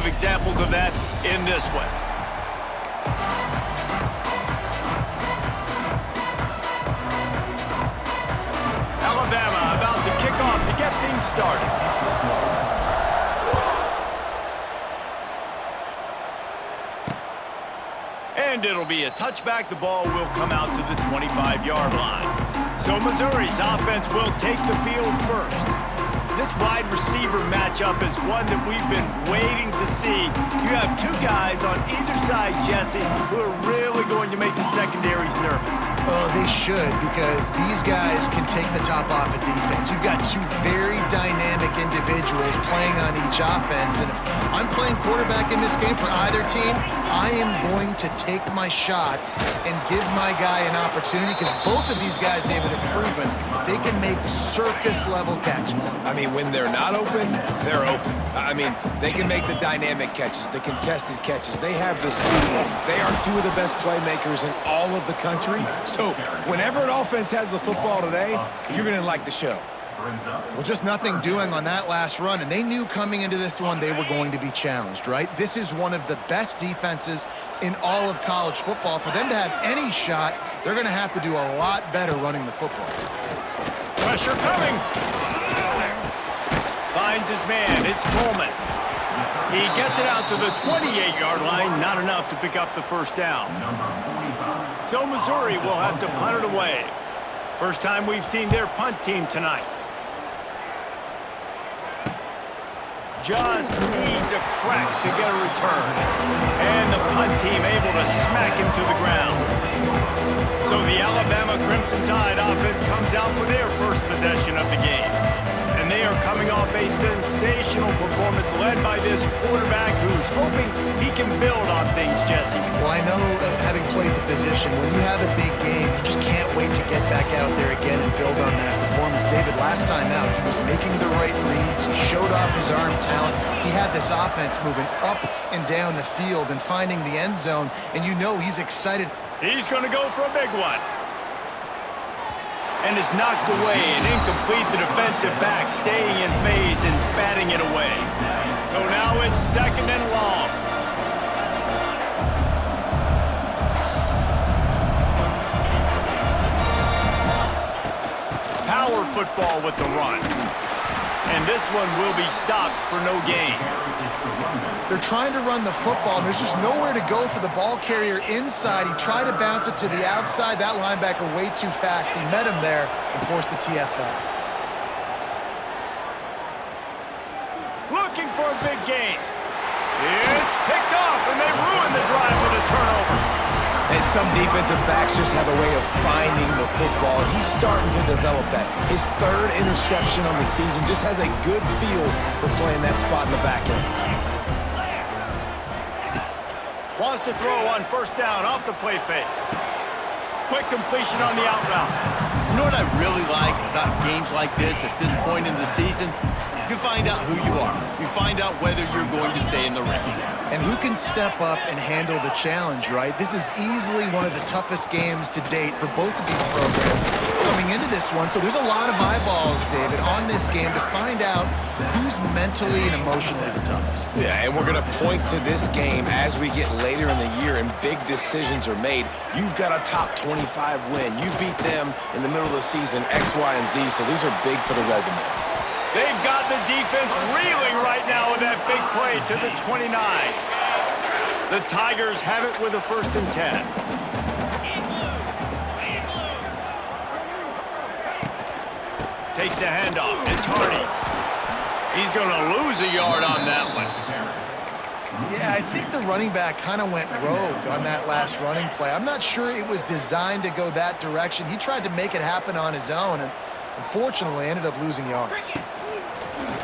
of examples of that in this one. Alabama about to kick off to get things started. And it'll be a touchback. The ball will come out to the 25-yard line. So Missouri's offense will take the field first. This wide receiver matchup is one that we've been waiting to see. You have two guys on either side, Jesse, who are really going to make the secondaries nervous. Oh, they should, because these guys can take the top off of defense. You've got two very dynamic individuals playing on each offense, and if I'm playing quarterback in this game for either team, I am going to take my shots and give my guy an opportunity, because both of these guys, David, have proven they can make circus-level catches. I mean, when they're not open, they're open. I mean, they can make the dynamic catches, the contested catches. They have the speed. They are two of the best playmakers in all of the country. So whenever an offense has the football today, you're going to like the show. Well, just nothing doing on that last run, and they knew coming into this one they were going to be challenged, right? This is one of the best defenses in all of college football. For them to have any shot, they're going to have to do a lot better running the football. Pressure coming. Finds his man. It's Coleman. He gets it out to the 28-yard line. Not enough to pick up the first down. So Missouri will have to punt it away. First time we've seen their punt team tonight. Just needs a crack to get a return. And the punt team able to smack him to the ground. So the Alabama Crimson Tide offense comes out for their first possession of the game. And they are coming off a sensational performance led by this quarterback who's hoping he can build on things, Jesse. Well, I know, having played the position, when you have a big game, you just can't wait to get back out there again and build on that performance. David, last time out, he was making the right reads. He showed off his arm talent. He had this offense moving up and down the field and finding the end zone, and you know he's excited. He's going to go for a big one. And is knocked away and incomplete. The defensive back staying in phase and batting it away. So now it's second and long. Power football with the run. And this one will be stopped for no gain. They're trying to run the football, and there's just nowhere to go for the ball carrier inside. He tried to bounce it to the outside. That linebacker way too fast. He met him there and forced the TFL. Looking for a big gain. It's picked off, and they ruin the drive with a turnover. And some defensive backs just have a way of finding the football. He's starting to develop that. His third interception on the season just has a good feel for playing that spot in the back end. Wants to throw on first down off the play fake. Quick completion on the out route. You know what I really like about games like this at this point in the season? You find out who you are. You find out whether you're going to stay in the race. And who can step up and handle the challenge, right? This is easily one of the toughest games to date for both of these programs coming into this one. So there's a lot of eyeballs, David, on this game to find out who's mentally and emotionally the toughest. Yeah, and we're going to point to this game as we get later in the year and big decisions are made. You've got a top 25 win. You beat them in the middle of the season, X, Y, and Z, so these are big for the resume. They've got the defense reeling right now with that big play to the 29. The Tigers have it with a 1st and 10. Takes the handoff. It's Hardy. He's going to lose a yard on that one. Yeah, I think the running back kind of went rogue on that last running play. I'm not sure it was designed to go that direction. He tried to make it happen on his own and unfortunately ended up losing yards.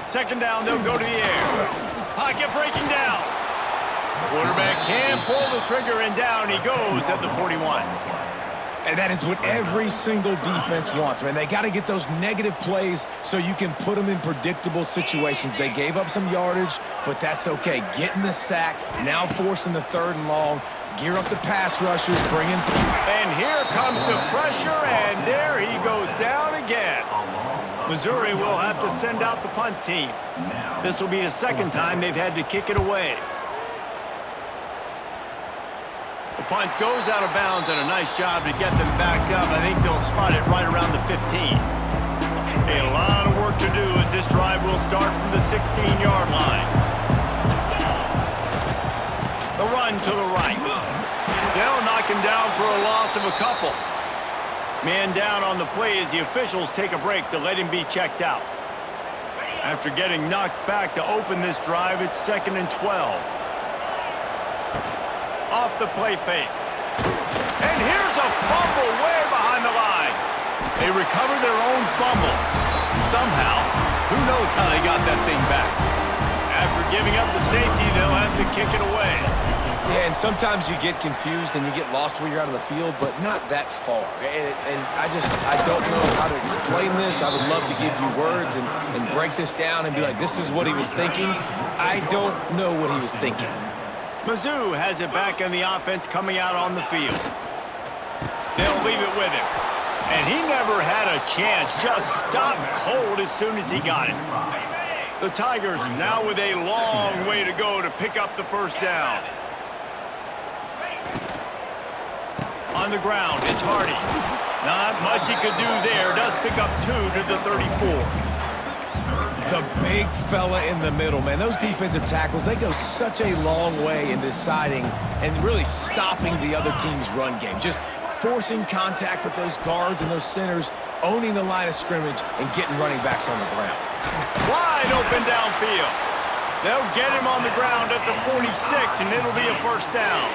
Second down, they'll go to the air. Pocket breaking down. Quarterback can pull the trigger and down he goes at the 41. And that is what every single defense wants, man. They got to get those negative plays so you can put them in predictable situations. They gave up some yardage, but that's okay. Getting the sack, now forcing the 3rd and long. Gear up the pass rushers, bring in some... And here comes the pressure, and there he goes down again. Missouri will have to send out the punt team. This will be the 2nd time they've had to kick it away. The punt goes out of bounds, and a nice job to get them backed up. I think they'll spot it right around the 15. A lot of work to do as this drive will start from the 16-yard line. The run to the right. They'll knock him down for a loss of a couple. Man down on the play as the officials take a break to let him be checked out. After getting knocked back to open this drive, it's 2nd and 12. Off the play fake. And here's a fumble way behind the line. They recover their own fumble. Somehow, who knows how they got that thing back. After giving up the safety, they'll have to kick it away. Yeah, and sometimes you get confused and you get lost where you're out of the field, but not that far. And I don't know how to explain this. I would love to give you words and break this down and be like, this is what he was thinking. I don't know what he was thinking. MIZZOU has it back in the offense coming out on the field. They'll leave it with him. And he never had a chance, just stopped cold as soon as he got it. The Tigers now with a long way to go to pick up the first down. On the ground, it's Hardy. Not much he could do there. Does pick up 2 to the 34. The big fella in the middle, man. Those defensive tackles, they go such a long way in deciding and really stopping the other team's run game. Just forcing contact with those guards and those centers, owning the line of scrimmage, and getting running backs on the ground. Wide open downfield. They'll get him on the ground at the 46, and it'll be a first down.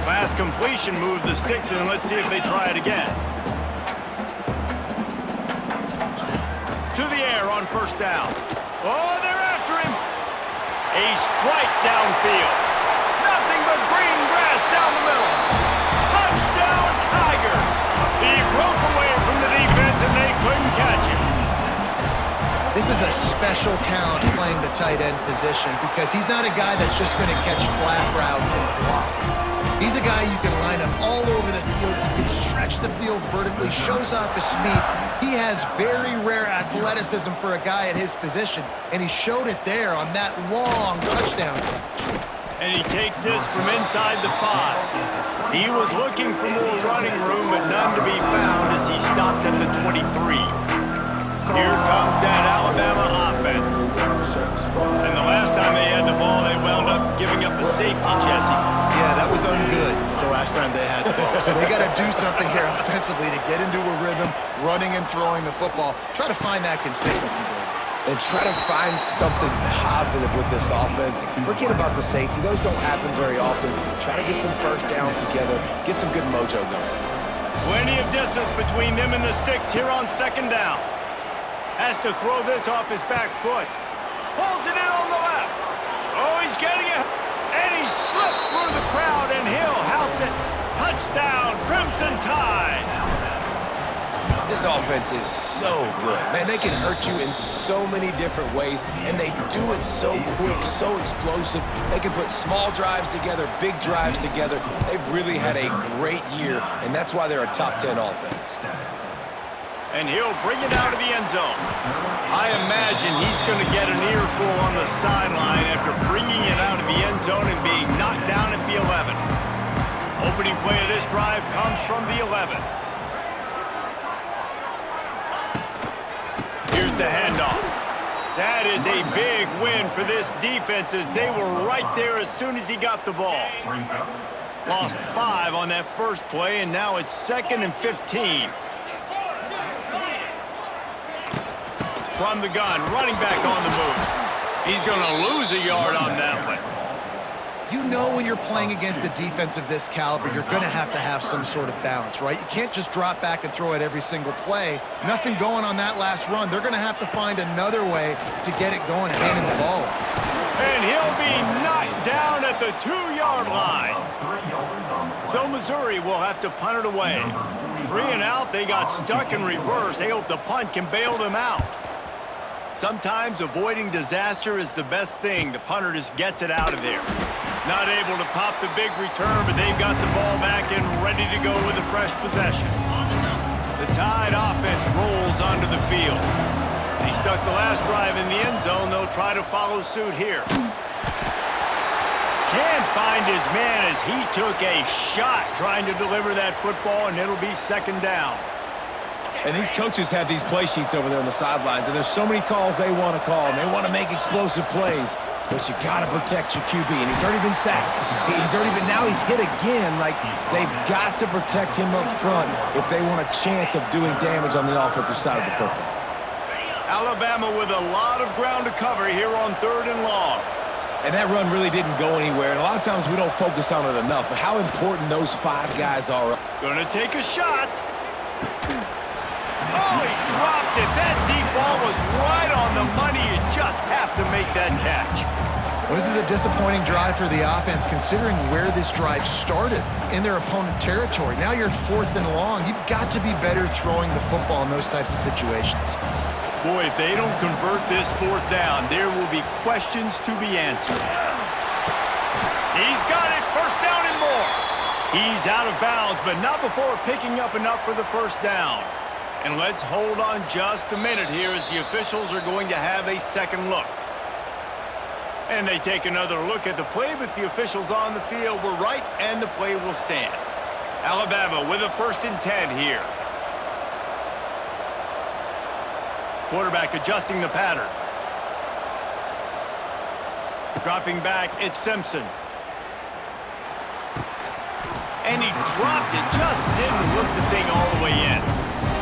Last completion moved the sticks, and let's see if they try it again. To the air on first down. Oh, they're after him. A strike downfield. Nothing but green grass down the middle. Touchdown, Tigers. He broke away from the defense, and they couldn't catch him. This is a special talent playing the tight end position because he's not a guy that's just going to catch flat routes and block. He's a guy you can line up all over the field. He can stretch the field vertically, shows off his speed. He has very rare athleticism for a guy at his position, and he showed it there on that long touchdown catch. And he takes this from inside the 5. He was looking for more running room, but none to be found as he stopped at the 23. Here comes that Alabama offense. And the last time they had the ball, they wound up giving up a safety, Jesse. Yeah, that was ungood the last time they had the ball. So they got to do something here offensively to get into a rhythm, running and throwing the football. Try to find that consistency, David. And try to find something positive with this offense. Forget about the safety. Those don't happen very often. Try to get some first downs together. Get some good mojo going. Plenty of distance between them and the sticks here on second down. Has to throw this off his back foot. Pulls it in on the left. Oh, he's getting it. And he slipped through the crowd, and he'll house it. Touchdown, Crimson Tide. This offense is so good. Man, they can hurt you in so many different ways, and they do it so quick, so explosive. They can put small drives together, big drives together. They've really had a great year, and that's why they're a top 10 offense. And he'll bring it out of the end zone. I imagine he's going to get an earful on the sideline after bringing it out of the end zone and being knocked down at the 11. Opening play of this drive comes from the 11. Here's the handoff. That is a big win for this defense as they were right there as soon as he got the ball. Lost 5 on that first play, and now it's 2nd and 15. From the gun, running back on the move. He's going to lose a yard on that one. You know when you're playing against a defense of this caliber, you're going to have some sort of balance, right? You can't just drop back and throw it every single play. Nothing going on that last run. They're going to have to find another way to get it going and handing the ball off. And he'll be knocked down at the 2-yard line. So Missouri will have to punt it away. 3 and out, they got stuck in reverse. They hope the punt can bail them out. Sometimes avoiding disaster is the best thing. The punter just gets it out of there. Not able to pop the big return, but they've got the ball back and ready to go with a fresh possession. The Tide offense rolls onto the field. They stuck the last drive in the end zone. They'll try to follow suit here. Can't find his man as he took a shot trying to deliver that football, and it'll be second down. And these coaches have these play sheets over there on the sidelines, and there's so many calls they want to call, and they want to make explosive plays. But you got to protect your QB, and he's already been sacked. Now he's hit again. Like, they've got to protect him up front if they want a chance of doing damage on the offensive side of the football. Alabama with a lot of ground to cover here on 3rd and long. And that run really didn't go anywhere, and a lot of times we don't focus on it enough, but how important those 5 guys are. Gonna take a shot. Oh, he dropped it. That deep ball was right on the money. You just have to make that catch. Well, this is a disappointing drive for the offense, considering where this drive started in their opponent territory. Now you're at 4th and long. You've got to be better throwing the football in those types of situations. Boy, if they don't convert this 4th down, there will be questions to be answered. He's got it. First down and more. He's out of bounds, but not before picking up enough for the first down. And let's hold on just a minute here as the officials are going to have a second look. And they take another look at the play, but the officials on the field were right, and the play will stand. Alabama with a 1st and 10 here. Quarterback adjusting the pattern. Dropping back, it's Simpson. And he dropped it, just didn't look the thing all the way in.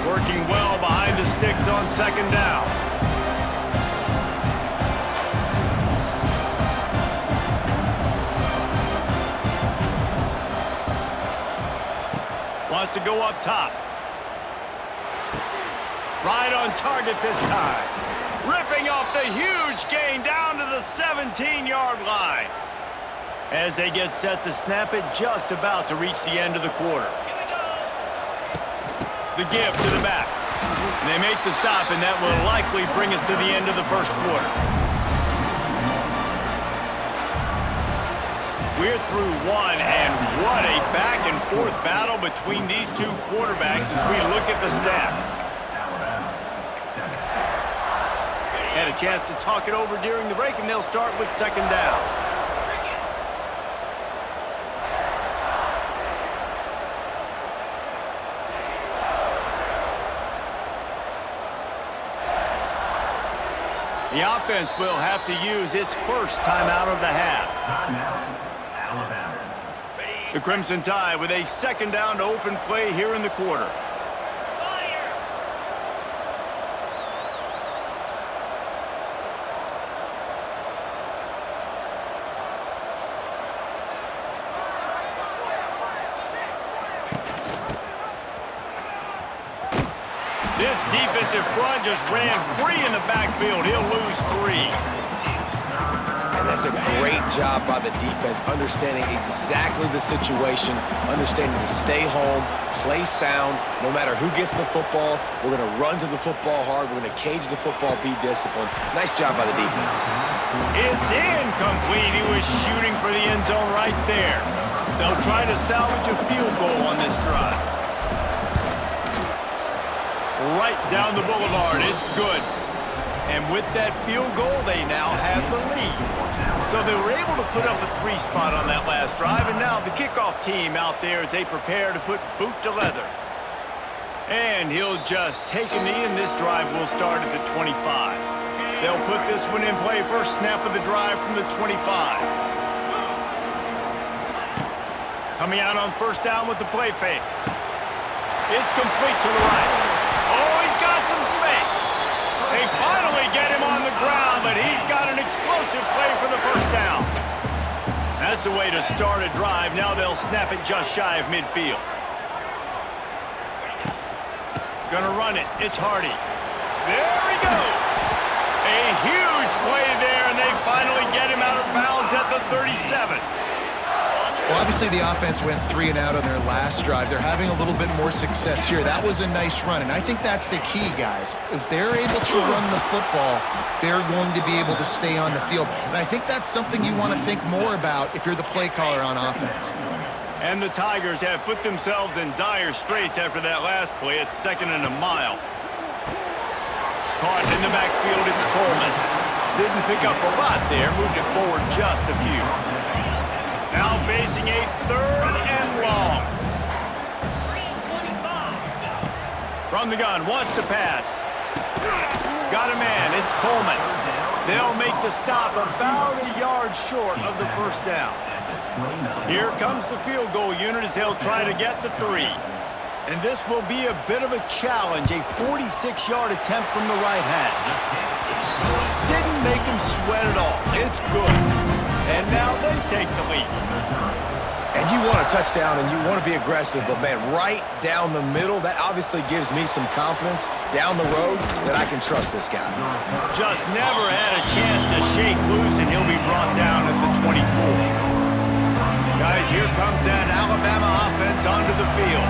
Working well behind the sticks on 2nd down. Wants to go up top. Right on target this time. Ripping off the huge gain down to the 17-yard line. As they get set to snap it, just about to reach the end of the quarter. The give to the back. And they make the stop, and that will likely bring us to the end of the first quarter. We're through one, and what a back-and-forth battle between these two quarterbacks as we look at the stats. Had a chance to talk it over during the break, and they'll start with 2nd down. The offense will have to use its first timeout of the half. The Crimson Tide with a 2nd down to open play here in the quarter. This defensive front just ran free in the backfield. He'll lose 3. And that's a great job by the defense, understanding exactly the situation, understanding to stay home, play sound. No matter who gets the football, we're going to run to the football hard. We're going to cage the football, be disciplined. Nice job by the defense. It's incomplete. He was shooting for the end zone right there. They'll try to salvage a field goal on this drive. Right down the boulevard. It's good. And with that field goal, they now have the lead. So they were able to put up a 3 spot on that last drive, and now the kickoff team out there as they prepare to put boot to leather. And he'll just take a knee, and this drive will start at the 25. They'll put this one in play. First snap of the drive from the 25. Coming out on 1st down with the play fake. It's complete to the right. Oh, he's got some space. They finally get him on the ground, but he's got an explosive play for the first down. That's the way to start a drive. Now they'll snap it just shy of midfield. Gonna run it. It's Hardy. There he goes. A huge play there, and they finally get him out of bounds at the 37. Well, obviously the offense went 3 and out on their last drive. They're having a little bit more success here. That was a nice run, and I think that's the key, guys. If they're able to run the football, they're going to be able to stay on the field. And I think that's something you want to think more about if you're the play caller on offense. And the Tigers have put themselves in dire straits after that last play. It's 2nd and a mile. Caught in the backfield, it's Coleman. Didn't pick up a lot there, moved it forward just a few. facing a 3rd and long. From the gun, wants to pass. Got a man, it's Coleman. They'll make the stop about a yard short of the first down. Here comes the field goal unit as they'll try to get the 3. And this will be a bit of a challenge, a 46-yard attempt from the right hash. Didn't make him sweat at all. It's good. And now they take the lead. And you want a touchdown and you want to be aggressive, but man, right down the middle, that obviously gives me some confidence down the road that I can trust this guy. Just never had a chance to shake loose, and he'll be brought down at the 24. Guys, here comes that Alabama offense onto the field.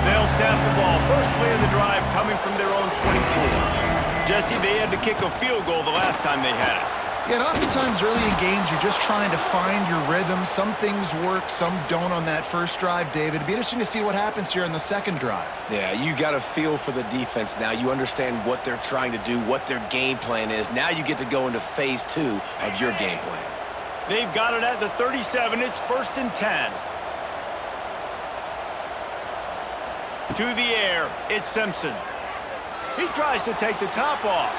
They'll snap the ball. First play of the drive coming from their own 24. Jesse, they had to kick a field goal the last time they had it. Yeah, and oftentimes early in games, you're just trying to find your rhythm. Some things work, some don't on that first drive, David. It'd be interesting to see what happens here in the second drive. Yeah, you got a feel for the defense now. You understand what they're trying to do, what their game plan is. Now you get to go into phase 2 of your game plan. They've got it at the 37. It's 1st and 10. To the air, it's Simpson. He tries to take the top off.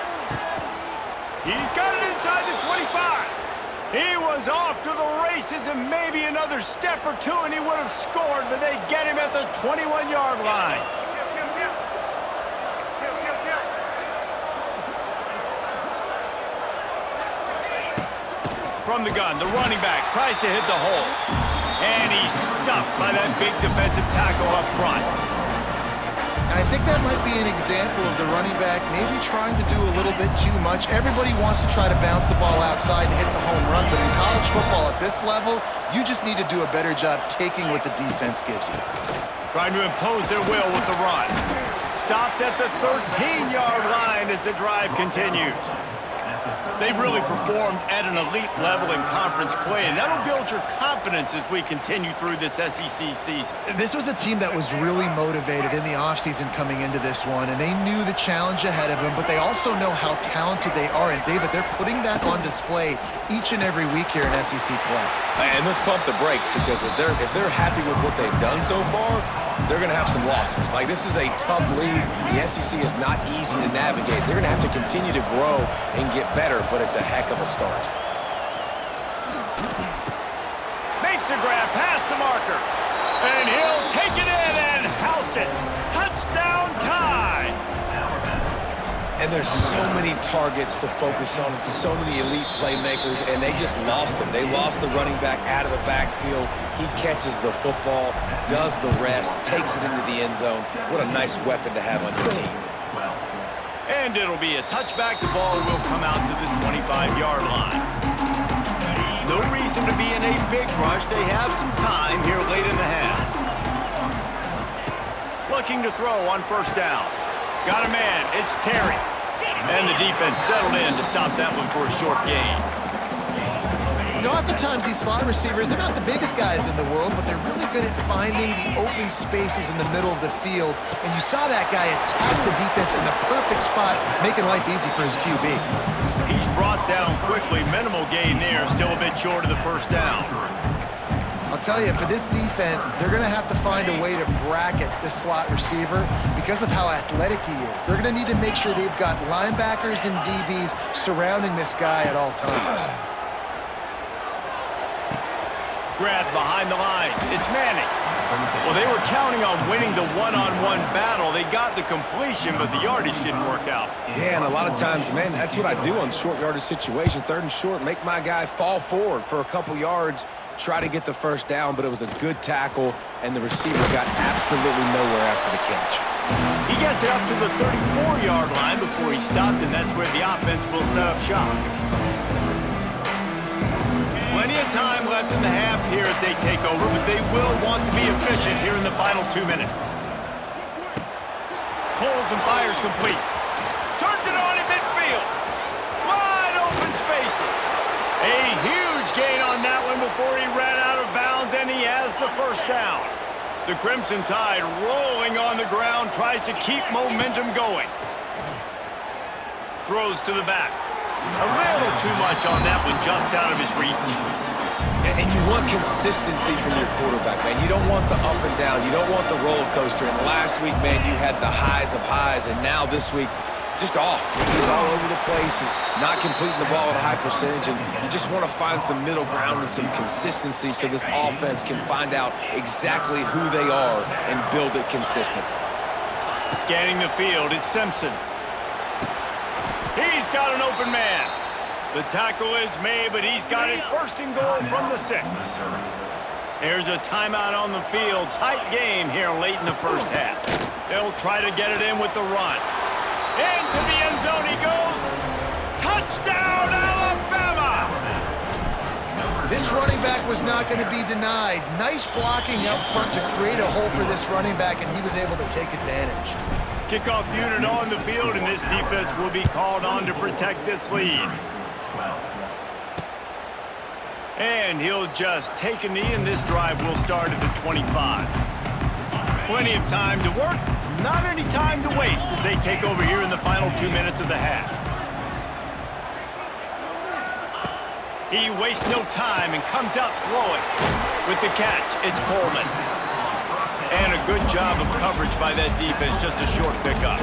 He's got it inside the 25. He was off to the races, and maybe another step or two and he would have scored, but they get him at the 21-yard line. From the gun, the running back tries to hit the hole. And he's stuffed by that big defensive tackle up front. And I think that might be an example of the running back maybe trying to do a little bit too much. Everybody wants to try to bounce the ball outside and hit the home run, but in college football at this level, you just need to do a better job taking what the defense gives you. Trying to impose their will with the run. Stopped at the 13-yard line as the drive continues. They've really performed at an elite level in conference play, and that'll build your confidence as we continue through this SEC season. This was a team that was really motivated in the offseason coming into this one, and they knew the challenge ahead of them, but they also know how talented they are. And, David, they're putting that on display each and every week here in SEC play. And let's pump the brakes, because if they're happy with what they've done so far, they're going to have some losses. Like, this is a tough league. The SEC is not easy to navigate. They're going to have to continue to grow and get better, but it's a heck of a start. Makes a grab past the marker, and he'll take it in and house it. Touchdown tie. And there's so many targets to focus on and so many elite playmakers, and they just lost him. They lost the running back out of the backfield. He catches the football, does the rest, takes it into the end zone. What a nice weapon to have on your team. And it'll be a touchback. The ball will come out to the 25-yard line. No reason to be in a big rush. They have some time here late in the half. Looking to throw on first down. Got a man. It's Terry. And the defense settled in to stop that one for a short gain. You know, oftentimes these slot receivers, they're not the biggest guys in the world, but they're really good at finding the open spaces in the middle of the field. And you saw that guy attack the defense in the perfect spot, making life easy for his QB. He's brought down quickly. Minimal gain there. Still a bit short of the first down. I'll tell you, for this defense, they're going to have to find a way to bracket this slot receiver because of how athletic he is. They're going to need to make sure they've got linebackers and DBs surrounding this guy at all times. Grab behind the line. It's Manning. Well, they were counting on winning the one-on-one battle. They got the completion, but the yardage didn't work out. Yeah, and a lot of times, man, that's what I do on short yardage situation. 3rd and short, make my guy fall forward for a couple yards, try to get the first down, but it was a good tackle, and the receiver got absolutely nowhere after the catch. He gets it up to the 34-yard line before he stopped, and that's where the offense will set up shop. Plenty of time left in the half here as they take over, but they will want to be efficient here in the final 2 minutes. Pulls and fires complete. Turns it on in midfield. Wide open spaces. A huge gain on that one before he ran out of bounds, and he has the first down. The Crimson Tide rolling on the ground, tries to keep momentum going. Throws to the back. A little too much on that one, just out of his reach. And And you want consistency from your quarterback, man. You don't want the up and down. You don't want the roller coaster. And last week, man, you had the highs of highs, and now this week, just off. He's all over the place. He's not completing the ball at a high percentage, and you just want to find some middle ground and some consistency so this offense can find out exactly who they are and build it consistent. Scanning the field, it's Simpson. He's got an open man. The tackle is made, but he's got it first and goal from the 6. There's a timeout on the field. Tight game here late in the first half. They'll try to get it in with the run. Into the end zone he goes. Touchdown, Alabama! This running back was not going to be denied. Nice blocking up front to create a hole for this running back, and he was able to take advantage. Kickoff unit on the field, and this defense will be called on to protect this lead. And he'll just take a knee, and this drive will start at the 25. Plenty of time to work. Not any time to waste as they take over here in the final 2 minutes of the half. He wastes no time and comes out throwing. With the catch, it's Coleman. And a good job of coverage by that defense, just a short pickup.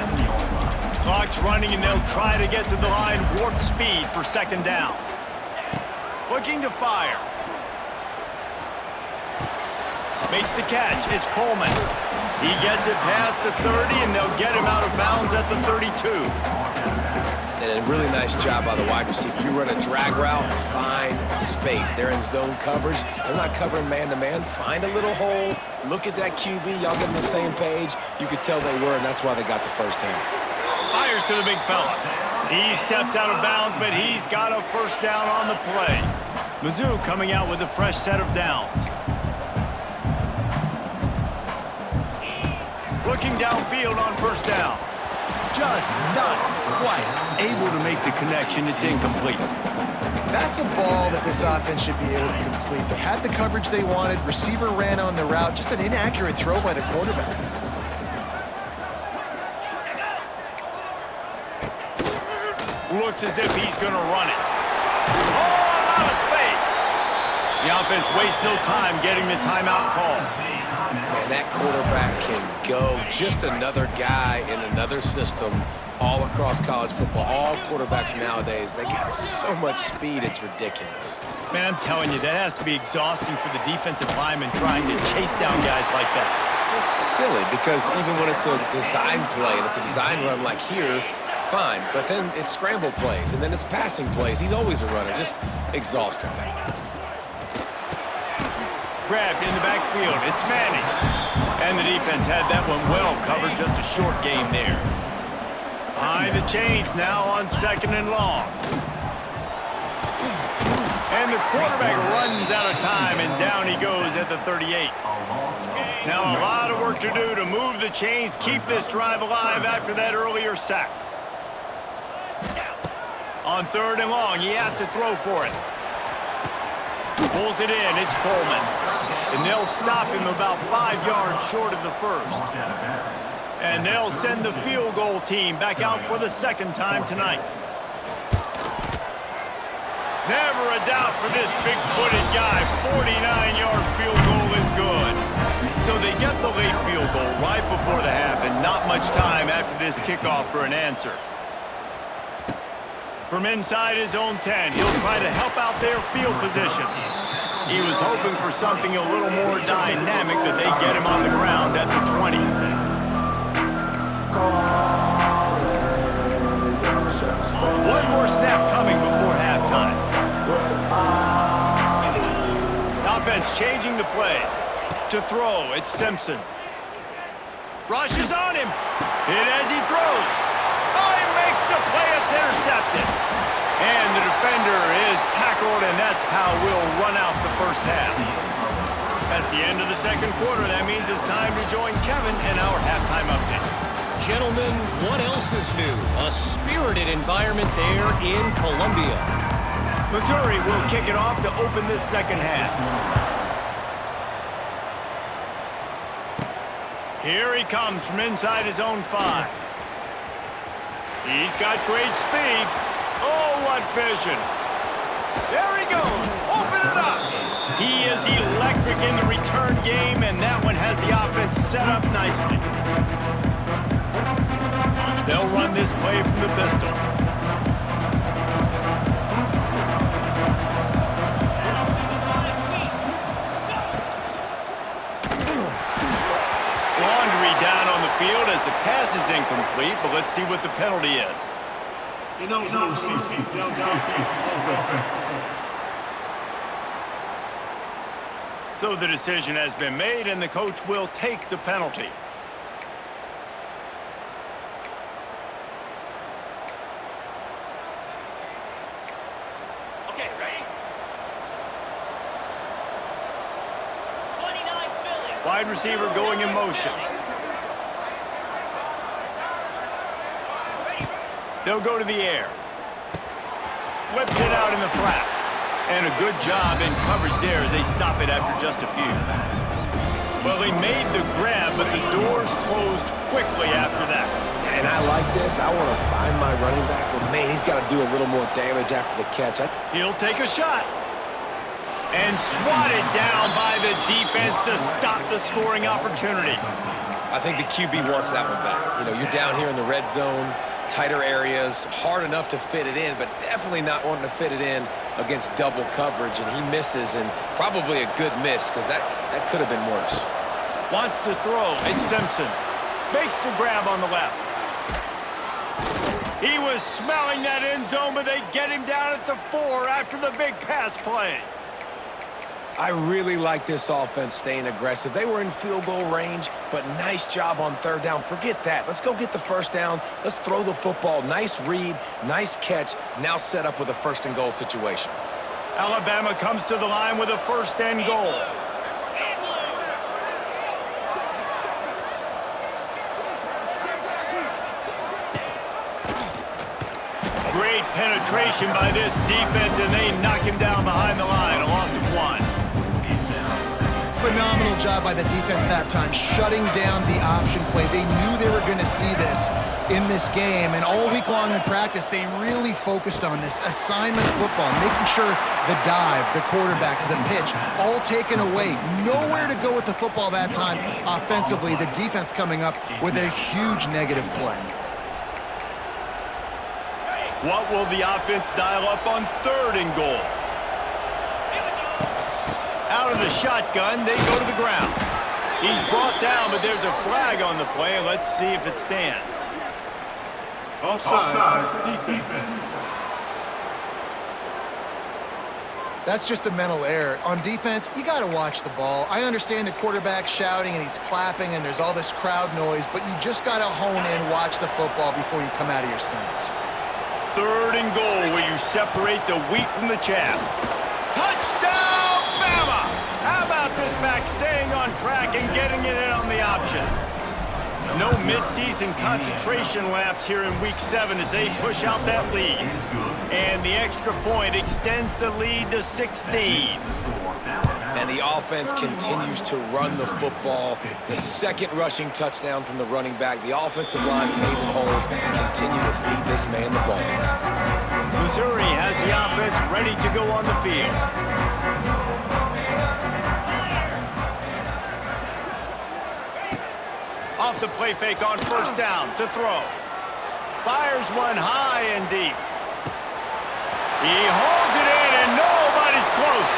Clock's running, and they'll try to get to the line warp speed for second down. Looking to fire. Makes the catch, it's Coleman. He gets it past the 30, and they'll get him out of bounds at the 32. And a really nice job by the wide receiver. You run a drag route, find space. They're in zone coverage. They're not covering man-to-man. Find a little hole. Look at that QB. Y'all get on the same page. You could tell they were, and that's why they got the first down. Fires to the big fella. He steps out of bounds, but he's got a first down on the play. MIZZOU coming out with a fresh set of downs. Looking downfield on first down. Just not quite able to make the connection. It's incomplete. That's a ball that this offense should be able to complete. They had the coverage they wanted. Receiver ran on the route. Just an inaccurate throw by the quarterback. Looks as if he's going to run it. Oh, a lot of space. The offense wastes no time getting the timeout call. Man, that quarterback can go. Just another guy in another system all across college football. All quarterbacks nowadays, they got so much speed, it's ridiculous. Man, I'm telling you, that has to be exhausting for the defensive lineman trying to chase down guys like that. It's silly because even when it's a design play and it's a design run like here, fine. But then it's scramble plays and then it's passing plays. He's always a runner, just exhausting. Grabbed in the backfield, it's Manning. And the defense had that one well covered, just a short game there. Behind the chains now on second and long. And the quarterback runs out of time, and down he goes at the 38. Now a lot of work to do to move the chains, keep this drive alive after that earlier sack. On third and long, he has to throw for it. Pulls it in, it's Coleman. And they'll stop him about 5 yards short of the first. And they'll send the field goal team back out for the second time tonight. Never a doubt for this big-footed guy. 49-yard field goal is good. So they get the late field goal right before the half, and not much time after this kickoff for an answer. From inside his own 10, he'll try to help out their field position. He was hoping for something a little more dynamic, that they get him on the ground at the 20. One more snap coming before halftime. Offense changing the play. To throw, it's Simpson. Rushes on him. Hit as he throws. Oh, he makes the play. It's intercepted. And the defender is tackled, and that's how we'll run out the first half. That's the end of the second quarter. That means it's time to join Kevin in our halftime update. Gentlemen, what else is new? A spirited environment there in Columbia. Missouri will kick it off to open this second half. Here he comes from inside his own 5. He's got great speed. Oh, what vision. There he goes. Open it up. He in the return game, and that one has the offense set up nicely. They'll run this play from the pistol. Laundry down on the field as the pass is incomplete, but let's see what the penalty is. So the decision has been made, and the coach will take the penalty. Okay, ready? 29 Philly. Wide receiver going in motion. They'll go to the air. Flips it out in the flat. And a good job in coverage there as they stop it after just a few. Well, they made the grab, but the doors closed quickly after that. And I like this. I want to find my running back, but man, he's got to do a little more damage after the catch. He'll take a shot. And swatted down by the defense to stop the scoring opportunity. I think the QB wants that one back. You know, you're down here in the red zone, tighter areas, hard enough to fit it in, but definitely not wanting to fit it in against double coverage, and he misses, and probably a good miss because that could have been worse. Wants to throw. It's Simpson. Makes the grab on the left. He was smelling that end zone, but they get him down at the 4 after the big pass play. I really like this offense staying aggressive. They were in field goal range, but nice job on third down. Forget that. Let's go get the first down. Let's throw the football. Nice read, nice catch. Now set up with a first and goal situation. Alabama comes to the line with a first and goal. Great penetration by this defense, and they knock him down behind the line. A loss of 1. Phenomenal job by the defense that time, shutting down the option play. They knew they were going to see this in this game, and all week long in practice, they really focused on this assignment football, making sure the dive, the quarterback, the pitch, all taken away. Nowhere to go with the football that time offensively. The defense coming up with a huge negative play. What will the offense dial up on third and goal? Out of the shotgun, they go to the ground. He's brought down, but there's a flag on the play. Let's see if it stands. Offside, defense. That's just a mental error. On defense, you got to watch the ball. I understand the quarterback shouting and he's clapping and there's all this crowd noise, but you just got to hone in, watch the football before you come out of your stance. Third and goal, where you separate the wheat from the chaff. Touchdown, BAMA! How about this back staying on track and getting it in on the option? No midseason concentration laps here in Week 7 as they push out that lead. And the extra point extends the lead to 16. And the offense continues to run the football. The second rushing touchdown from the running back. The offensive line paving holes continue to feed this man the ball. Missouri has the offense ready to go on the field. Off the play fake on first down to throw. Fires one high and deep. He holds it in and nobody's close.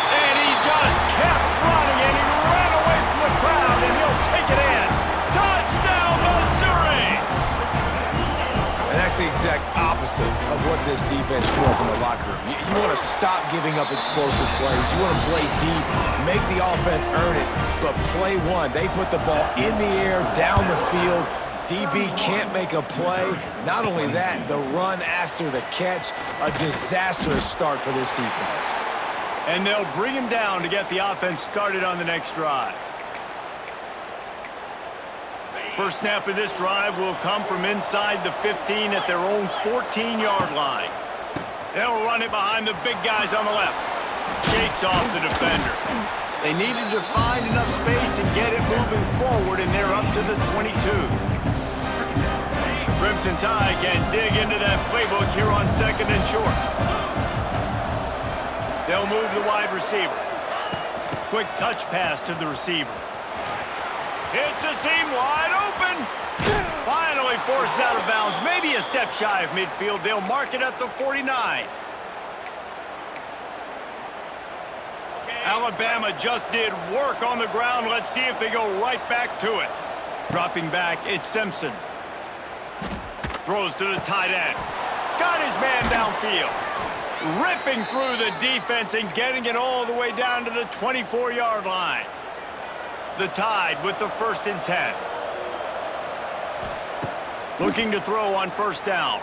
And he just kept running, and he ran away from the crowd, and he'll take it in. Touchdown, Missouri! And that's the exact opposite of what this defense drew up in the locker room. You want to stop giving up explosive plays. You want to play deep, make the offense earn it, but play one. They put the ball in the air, down the field. DB can't make a play. Not only that, the run after the catch, a disastrous start for this defense. And they'll bring him down to get the offense started on the next drive. First snap of this drive will come from inside the 15 at their own 14-yard line. They'll run it behind the big guys on the left. Shakes off the defender. They needed to find enough space and get it moving forward, and they're up to the 22. The Crimson Tide can dig into that playbook here on second and short. They'll move the wide receiver. quick touch pass to the receiver. It's a seam wide open. Finally forced out of bounds. Maybe a step shy of midfield. They'll mark it at the 49. Alabama just did work on the ground. Let's see if they go right back to it. Dropping back, it's Simpson. Throws to the tight end. Got his man downfield. Ripping through the defense and getting it all the way down to the 24-yard line. The Tide with the 1st and 10. Looking to throw on 1st down.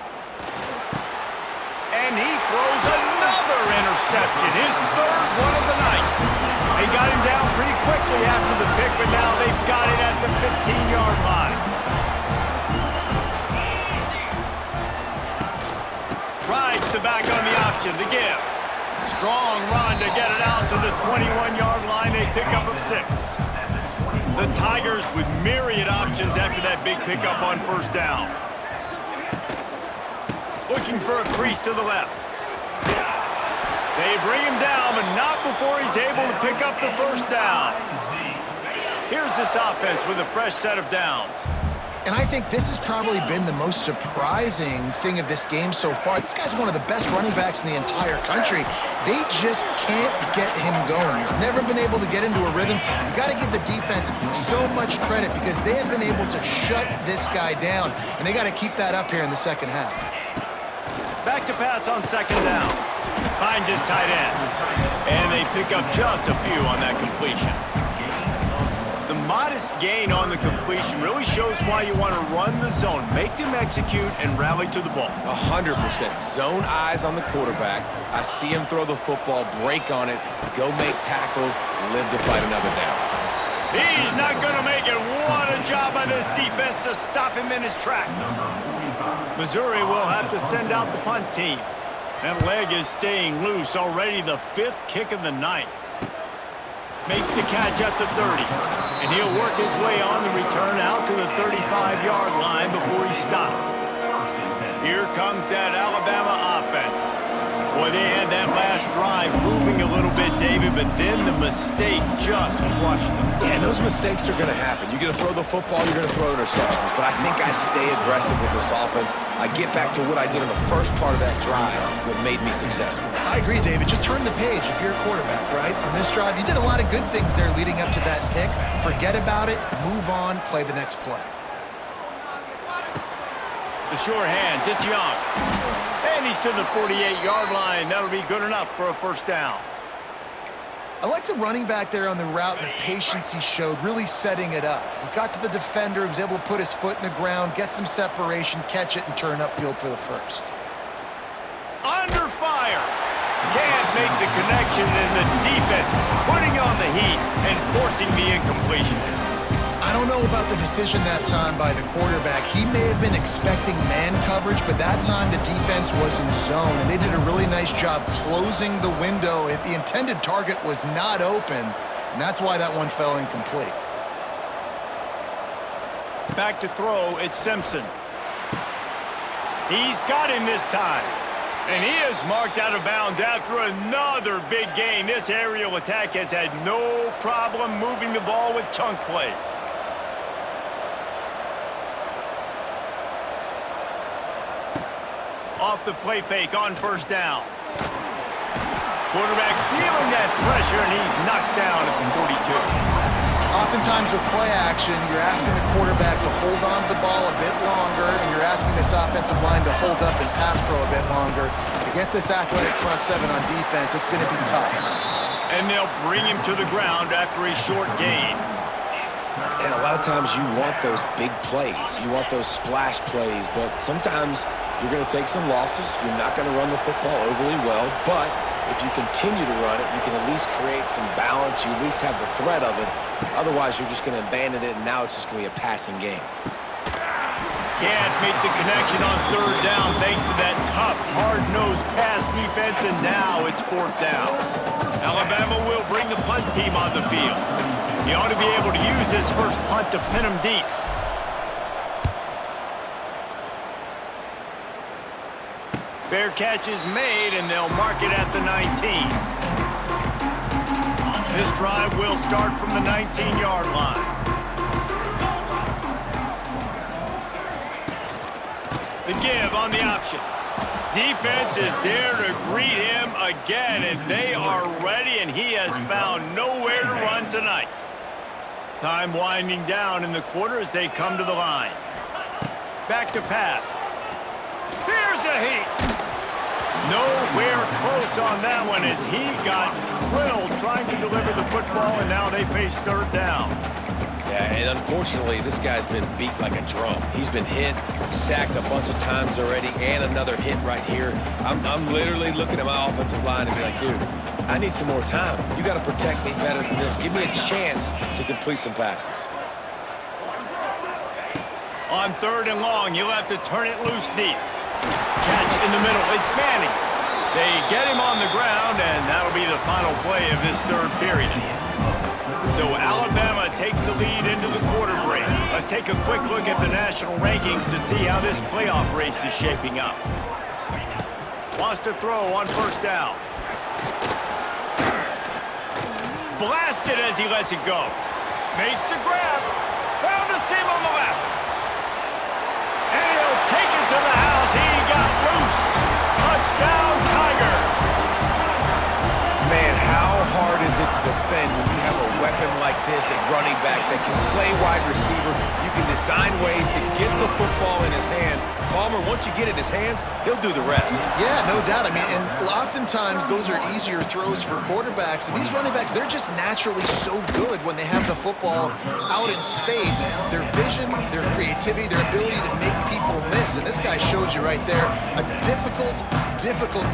And he throws another interception, his 3rd one of the night. They got him down pretty quickly after the pick, but now they've got it at the 15-yard line. Rides the back on the option to give. Strong run to get it out to the 21-yard line, a pickup of 6. The Tigers with myriad options after that big pickup on 1st down. Looking for a crease to the left. They bring him down, but not before he's able to pick up the 1st down. Here's this offense with a fresh set of downs. And I think this has probably been the most surprising thing of this game so far. This guy's one of the best running backs in the entire country. They just can't get him going. He's never been able to get into a rhythm. You got to give the defense so much credit because they have been able to shut this guy down, and they got to keep that up here in the 2nd half. Back to pass on 2nd down. Finds his tight end. And they pick up just a few on that completion. The modest gain on the completion really shows why you want to run the zone, make them execute, and rally to the ball. 100%. Zone eyes on the quarterback. I see him throw the football, break on it, go make tackles, live to fight another down. He's not going to make it. What a job by this defense to stop him in his tracks. Missouri will have to send out the punt team. That leg is staying loose. Already the 5th kick of the night. Makes the catch at the 30. And he'll work his way on the return out to the 35-yard line before he stopped. Here comes that Alabama offense. Boy, they had that last drive moving a little bit, David, but then the mistake just crushed them. Yeah, and those mistakes are going to happen. You're going to throw the football, you're going to throw interceptions. But I think I stay aggressive with this offense. I get back to what I did in the first part of that drive that made me successful. I agree, David. Just turn the page if you're a quarterback, right? On this drive, you did a lot of good things there leading up to that pick. Forget about it, move on, play the next play. The sure hands, it's Young. And he's to the 48-yard line. That'll be good enough for a 1st down. I like the running back there on the route and the patience he showed, really setting it up. He got to the defender, he was able to put his foot in the ground, get some separation, catch it, and turn upfield for the 1st. Under fire. Can't make the connection, and the defense putting on the heat and forcing the incompletion. I don't know about the decision that time by the quarterback. He may have been expecting man coverage, but that time the defense was in zone, and they did a really nice job closing the window. The intended target was not open, and that's why that one fell incomplete. Back to throw, it's Simpson. He's got him this time. And he is marked out of bounds after another big gain. This aerial attack has had no problem moving the ball with chunk plays. Off the play fake on 1st down. Quarterback feeling that pressure, and he's knocked down at the 42. Oftentimes with play action, you're asking the quarterback to hold on to the ball a bit longer, and you're asking this offensive line to hold up and pass pro a bit longer. Against this athletic front 7 on defense, it's going to be tough. And they'll bring him to the ground after a short gain. And a lot of times you want those big plays. You want those splash plays, but sometimes you're going to take some losses. You're not going to run the football overly well, but if you continue to run it, you can at least create some balance. You at least have the threat of it. Otherwise, you're just going to abandon it, and now it's just going to be a passing game. Can't make the connection on 3rd down thanks to that tough, hard-nosed pass defense, and now it's 4th down. Alabama will bring the punt team on the field. He ought to be able to use his first punt to pin him deep. Fair catch is made, and they'll mark it at the 19. This drive will start from the 19-yard line. The give on the option. Defense is there to greet him again, and they are ready, and he has found nowhere to run tonight. Time winding down in the quarter as they come to the line. Back to pass. Here's a heat. Nowhere close on that one as he got drilled trying to deliver the football, and now they face third down. Yeah, and unfortunately, this guy's been beat like a drum. He's been hit, sacked a bunch of times already, and another hit right here. I'm literally looking at my offensive line and be like, dude, I need some more time. You got to protect me better than this. Give me a chance to complete some passes. On third and long, you'll have to turn it loose deep. Catch in the middle. It's Manning. They get him on the ground, and that'll be the final play of this third period. So Alabama takes the lead into the quarter break. Let's take a quick look at the national rankings to see how this playoff race is shaping up. Wants to throw on first down. Blasted as he lets it go. Makes the grab. Found a seam on the left. And he'll take it to the house. He got loose. Touchdown, Tigers. Man, how hard is it to defend when you have a weapon like this at running back that can play wide receiver? You can design ways to get the football in his hand. Palmer, once you get it in his hands, he'll do the rest. Yeah, no doubt. I mean, and oftentimes those are easier throws for quarterbacks. And these running backs, they're just naturally so good when they have the football out in space. Their vision, their creativity, their ability to make people miss. And this guy showed you right there, a difficult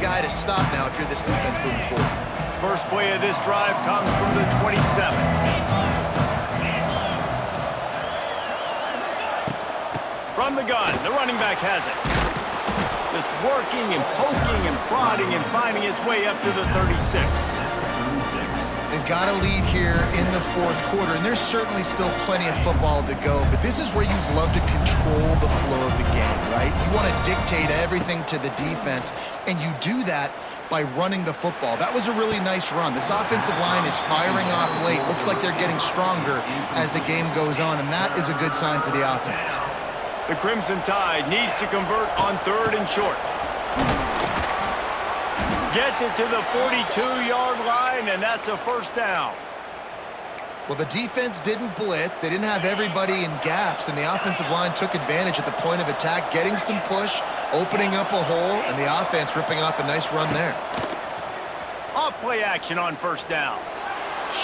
guy to stop now if you're this defense moving forward. First play of this drive comes from the 27. From the gun, the running back has it. Just working and poking and prodding and finding his way up to the 36. They've got a lead here in the fourth quarter, and there's certainly still plenty of football to go, but this is where you'd love to control the flow of the game, right? You want to dictate everything to the defense, and you do that by running the football. That was a really nice run. This offensive line is firing off late. Looks like they're getting stronger as the game goes on, and that is a good sign for the offense. The Crimson Tide needs to convert on third and short. Gets it to the 42-yard line, and that's a first down. Well, the defense didn't blitz. They didn't have everybody in gaps, and the offensive line took advantage at the point of attack, getting some push, opening up a hole, and the offense ripping off a nice run there. Off-play action on first down.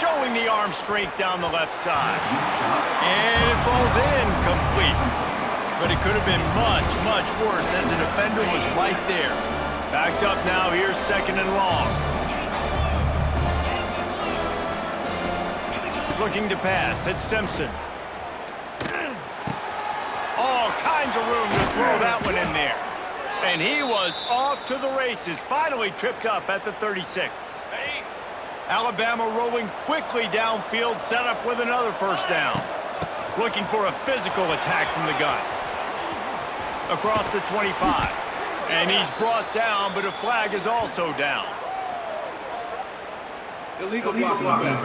Showing the arm strength down the left side. And it falls in complete. But it could have been much, much worse as the defender was right there. Backed up now, here's second and long. Looking to pass, it's Simpson. All kinds of room to throw that one in there. And he was off to the races, finally tripped up at the 36. Alabama rolling quickly downfield, set up with another first down. Looking for a physical attack from the gun. Across the 25. And he's brought down, but a flag is also down. Illegal blocking offense.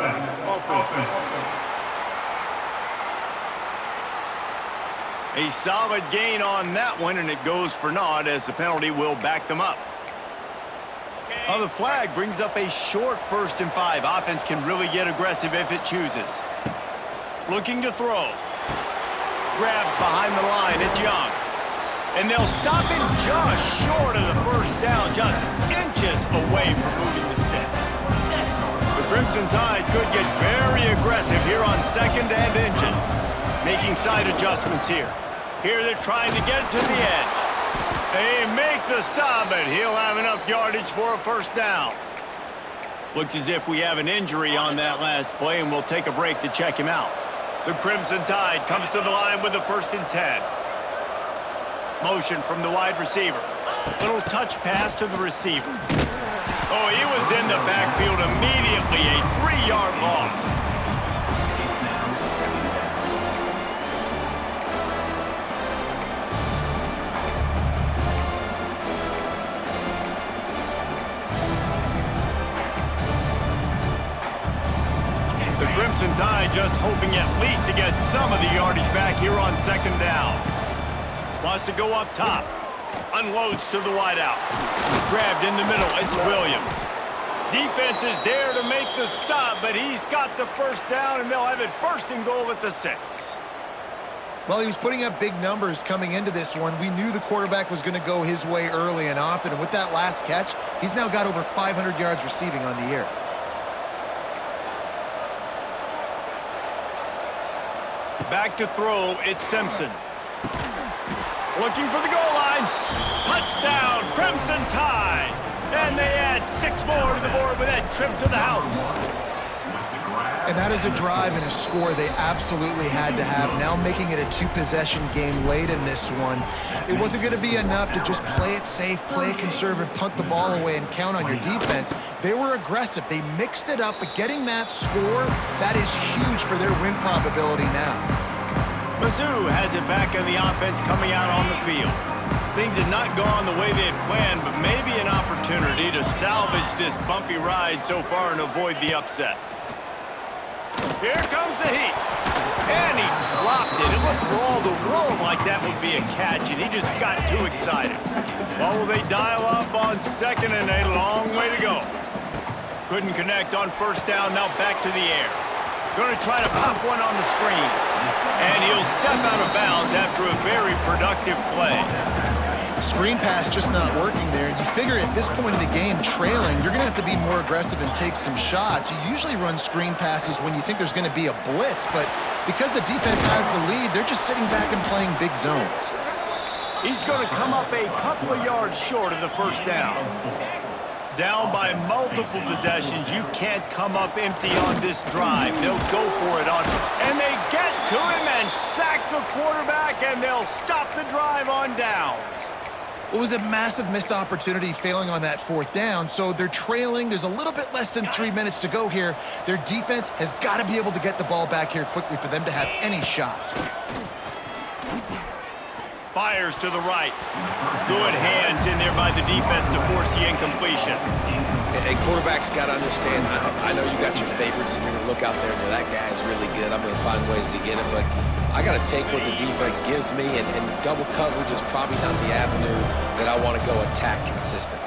A solid gain on that one, and it goes for naught as the penalty will back them up. The flag brings up a short 1st and 5. Offense can really get aggressive if it chooses. Looking to throw. Grabbed behind the line, it's Young. And they'll stop him just short of the first down, just inches away from moving the sticks. The Crimson Tide could get very aggressive here on 2nd and inches. Making side adjustments here. Here they're trying to get to the edge. They make the stop, but he'll have enough yardage for a first down. Looks as if we have an injury on that last play, and we'll take a break to check him out. The Crimson Tide comes to the line with the 1st and 10. Motion from the wide receiver. Little touch pass to the receiver. Oh, he was in the backfield immediately. A 3-yard loss. Crimson Tide just hoping at least to get some of the yardage back here on second down. Wants to go up top. Unloads to the wideout. Grabbed in the middle. It's Williams. Defense is there to make the stop, but he's got the first down, and they'll have it first and goal at the 6. Well, he was putting up big numbers coming into this one. We knew the quarterback was going to go his way early and often, and with that last catch, he's now got over 500 yards receiving on the year. Back to throw, it's Simpson. Looking for the goal line. Touchdown, Crimson Tide. And they add 6 more to the board with that trip to the house. And that is a drive and a score they absolutely had to have. Now making it a 2-possession game late in this one. It wasn't going to be enough to just play it safe, play it conservative, punt the ball away, and count on your defense. They were aggressive. They mixed it up, but getting that score, that is huge for their win probability now. MIZZOU has it back on the offense coming out on the field. Things had not gone the way they had planned, but maybe an opportunity to salvage this bumpy ride so far and avoid the upset. Here comes the heat. And he dropped it. It looked for all the world like that would be a catch, and he just got too excited. Well, will they dial up on second and a long way to go? Couldn't connect on first down, now back to the air. Going to try to pop one on the screen. And he'll step out of bounds after a very productive play. Screen pass just not working there. You figure at this point of the game, trailing, you're going to have to be more aggressive and take some shots. You usually run screen passes when you think there's going to be a blitz, but because the defense has the lead, they're just sitting back and playing big zones. He's going to come up a couple of yards short of the first down. Down by multiple possessions, you can't come up empty on this drive. They'll go for it on, and they get to him and sack the quarterback, and they'll stop the drive on downs. It was a massive missed opportunity failing on that 4th down, so they're trailing. There's a little bit less than 3 minutes to go here. Their defense has got to be able to get the ball back here quickly for them to have any shot. Fires to the right. Good hands in there by the defense to force the incompletion. Hey, quarterbacks got to understand, I know you got your favorites, and you're going to look out there and go, that guy's really good. I'm going to find ways to get him, but I got to take what the defense gives me, and double coverage is probably not the avenue that I want to go attack consistently.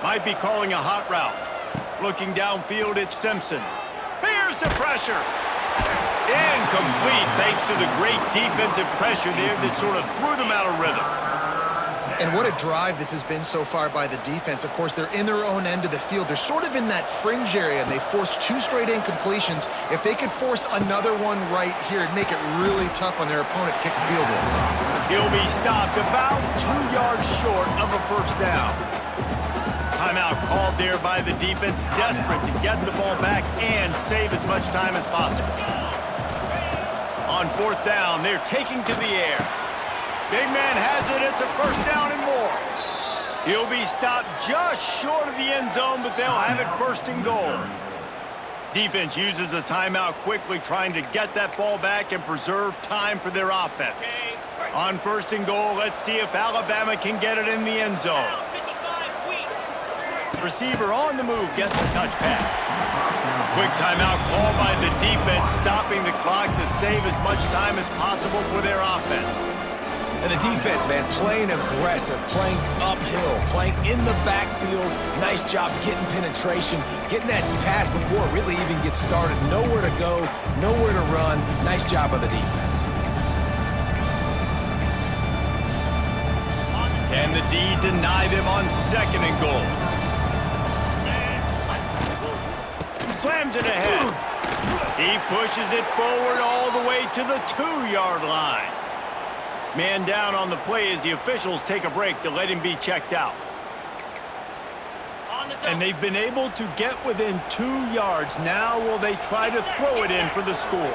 Might be calling a hot route. Looking downfield, it's Simpson. Here's the pressure. Incomplete thanks to the great defensive pressure there that sort of threw them out of rhythm. And what a drive this has been so far by the defense. Of course, they're in their own end of the field. They're sort of in that fringe area, and they forced 2 straight incompletions. If they could force another one right here, it'd make it really tough on their opponent to kick a field goal. He'll be stopped about 2 yards short of a first down. Timeout called there by the defense, desperate to get the ball back and save as much time as possible. On 4th down, they're taking to the air. Big man has it. It's a first down and more. He'll be stopped just short of the end zone, but they'll have it first and goal. Defense uses a timeout quickly, trying to get that ball back and preserve time for their offense. On first and goal, let's see if Alabama can get it in the end zone. Receiver on the move gets the touch pass. Quick timeout called by the defense, stopping the clock to save as much time as possible for their offense. And the defense, man, playing aggressive, playing uphill, playing in the backfield. Nice job getting penetration, getting that pass before it really even gets started. Nowhere to go, nowhere to run. Nice job by the defense. Can the D deny them on second and goal? Slams it ahead. He pushes it forward all the way to the 2-yard line. Man down on the play as the officials take a break to let him be checked out. And they've been able to get within 2 yards. Now will they try to throw it in for the score?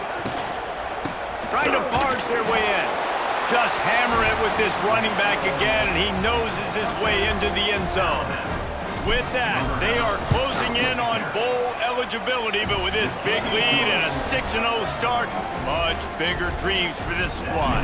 Trying to barge their way in. Just hammer it with this running back again, and he noses his way into the end zone. With that, they are closing in on bowl eligibility, but with this big lead and a 6-0 start, much bigger dreams for this squad.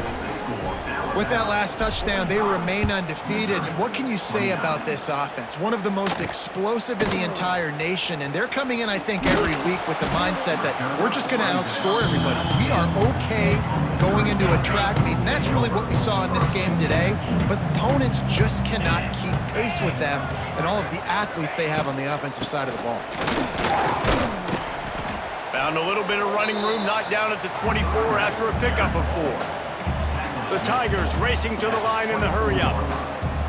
With that last touchdown, they remain undefeated. What can you say about this offense? One of the most explosive in the entire nation, and they're coming in, I think, every week with the mindset that we're just going to outscore everybody. We are okay going into a track meet, and that's really what we saw in this game today. But opponents just cannot keep pace with them and all of the athletes they have on the offensive side of the ball. Found a little bit of running room, knocked down at the 24 after a pickup of 4. The Tigers racing to the line in the hurry-up.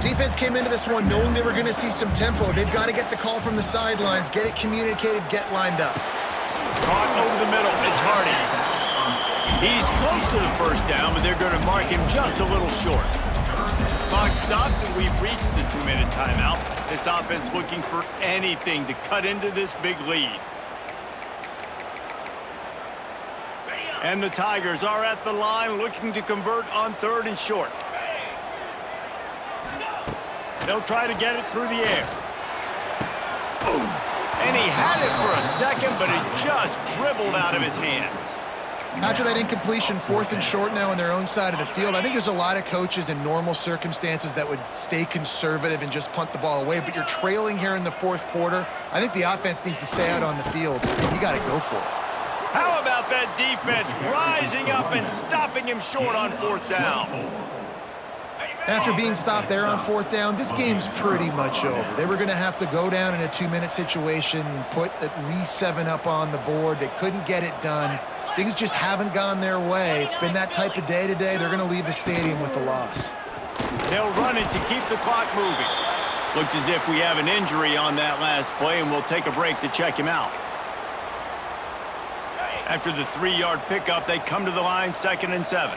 Defense came into this one knowing they were going to see some tempo. They've got to get the call from the sidelines, get it communicated, get lined up. Caught over the middle. It's Hardy. He's close to the first down, but they're going to mark him just a little short. Clock stops, and we've reached the 2-minute timeout. This offense looking for anything to cut into this big lead. And the Tigers are at the line looking to convert on 3rd and short. They'll try to get it through the air. And he had it for a second, but it just dribbled out of his hands. After that incompletion, 4th and short now on their own side of the field, I think there's a lot of coaches in normal circumstances that would stay conservative and just punt the ball away, but you're trailing here in the 4th quarter. I think the offense needs to stay out on the field. You got to go for it. How about that defense rising up and stopping him short on 4th down? After being stopped there on 4th down, this game's pretty much over. They were going to have to go down in a 2-minute situation, put at least 7 up on the board. They couldn't get it done. Things just haven't gone their way. It's been that type of day today. They're going to leave the stadium with the loss. They'll run it to keep the clock moving. Looks as if we have an injury on that last play, and we'll take a break to check him out. After the 3-yard pickup, they come to the line, 2nd and 7.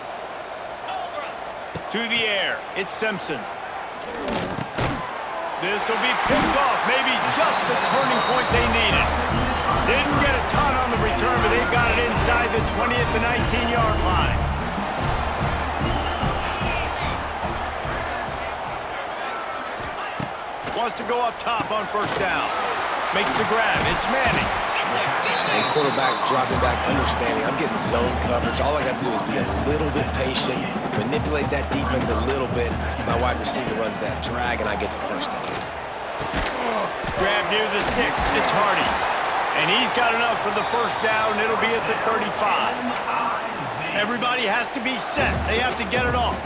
To the air, it's Simpson. This will be picked off, maybe just the turning point they needed. Didn't get a ton on the return, but they've got it inside the 20 at the 19-yard line. Wants to go up top on 1st down. Makes the grab, it's Manning. And quarterback dropping back, understanding I'm getting zone coverage. All I got to do is be a little bit patient, manipulate that defense a little bit. My wide receiver runs that drag, and I get the 1st down. Grab near the sticks. It's Hardy. And he's got enough for the 1st down. It'll be at the 35. Everybody has to be set. They have to get it off.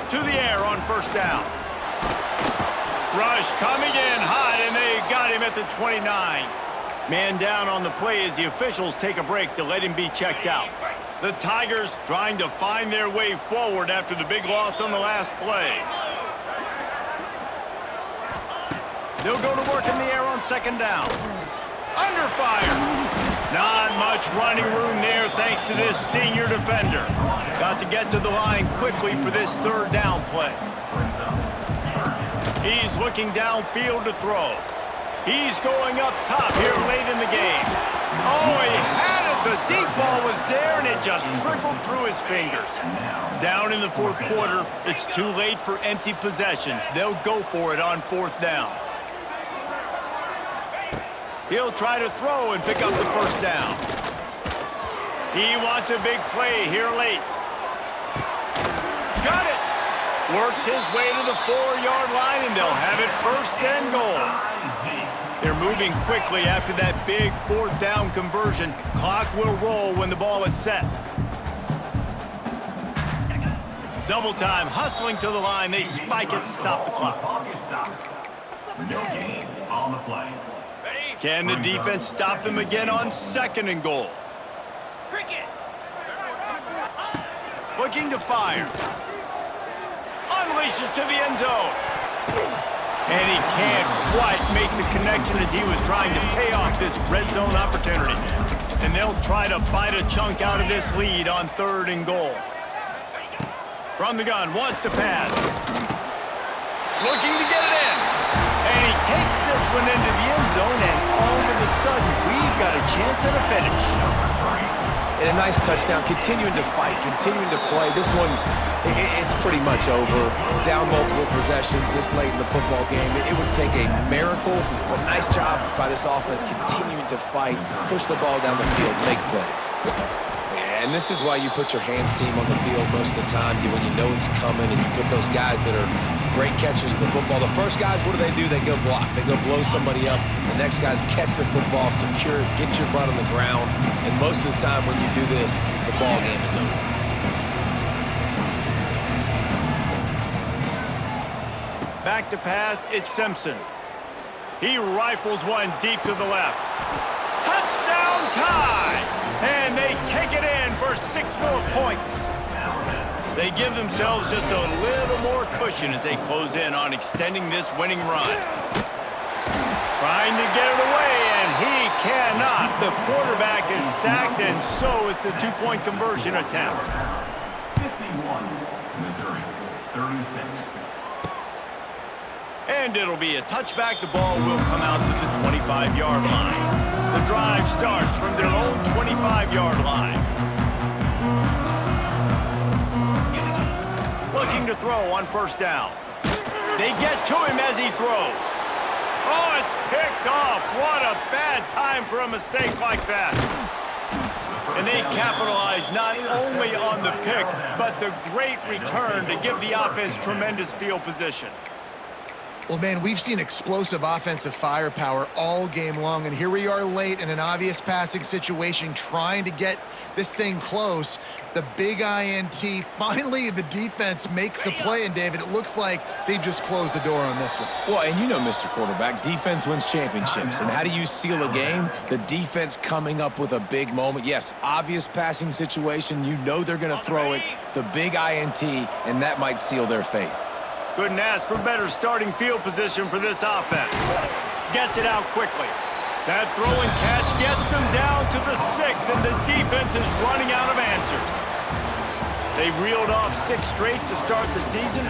To the air on 1st down. Rush coming in hot, and they got him at the 29. Man down on the play as the officials take a break to let him be checked out. The Tigers trying to find their way forward after the big loss on the last play. They'll go to work in the air on 2nd down. Under fire. Not much running room there thanks to this senior defender. Got to get to the line quickly for this 3rd down play. He's looking downfield to throw. He's going up top here late in the game. Oh, he had it. The deep ball was there, and it just trickled through his fingers. Down in the 4th quarter, it's too late for empty possessions. They'll go for it on 4th down. He'll try to throw and pick up the 1st down. He wants a big play here late. Got it. Works his way to the 4-yard line, and they'll have it 1st and goal. They're moving quickly after that big 4th down conversion. Clock will roll when the ball is set. Double time, hustling to the line. They spike it to stop the clock. No gain on the play. Can the defense stop them again on 2nd and goal? Looking to fire. Unleashes to the end zone. And he can't quite make the connection as he was trying to pay off this red zone opportunity. And they'll try to bite a chunk out of this lead on 3rd and goal. From the gun, wants to pass. Looking to get it in. And he takes this one into the end zone, and all of a sudden, we've got a chance at a finish. And a nice touchdown, continuing to fight, continuing to play. This one It's pretty much over. Down multiple possessions this late in the football game. It would take a miracle, but nice job by this offense continuing to fight, push the ball down the field, make plays. Yeah, and this is why you put your hands team on the field most of the time. When you know it's coming and you put those guys that are great catchers of the football. The first guys, what do? They go block. They go blow somebody up. The next guys catch the football, secure it, get your butt on the ground. And most of the time when you do this, the ball game is over. Back to pass, it's Simpson. He rifles one deep to the left. Touchdown tie! And they take it in for 6 more points. They give themselves just a little more cushion as they close in on extending this winning run. Trying to get it away, and he cannot. The quarterback is sacked, and so it's a 2-point conversion attempt. 51, Missouri, 36. And it'll be a touchback. The ball will come out to the 25-yard line. The drive starts from their own 25-yard line. Looking to throw on first down. They get to him as he throws. Oh, it's picked off. What a bad time for a mistake like that. And they capitalize not only on the pick, but the great return to give the offense tremendous field position. Well, man, we've seen explosive offensive firepower all game long, and here we are late in an obvious passing situation trying to get this thing close. The big INT, finally the defense makes a play, and David, it looks like they just closed the door on this one. Well, and you know, Mr. Quarterback, defense wins championships. And how do you seal a game? The defense coming up with a big moment. Yes, obvious passing situation. You know they're going to throw it. The big INT, and that might seal their fate. Couldn't ask for better starting field position for this offense. Gets it out quickly. That throw and catch gets them down to the 6, and the defense is running out of answers. They reeled off 6 straight to start the season.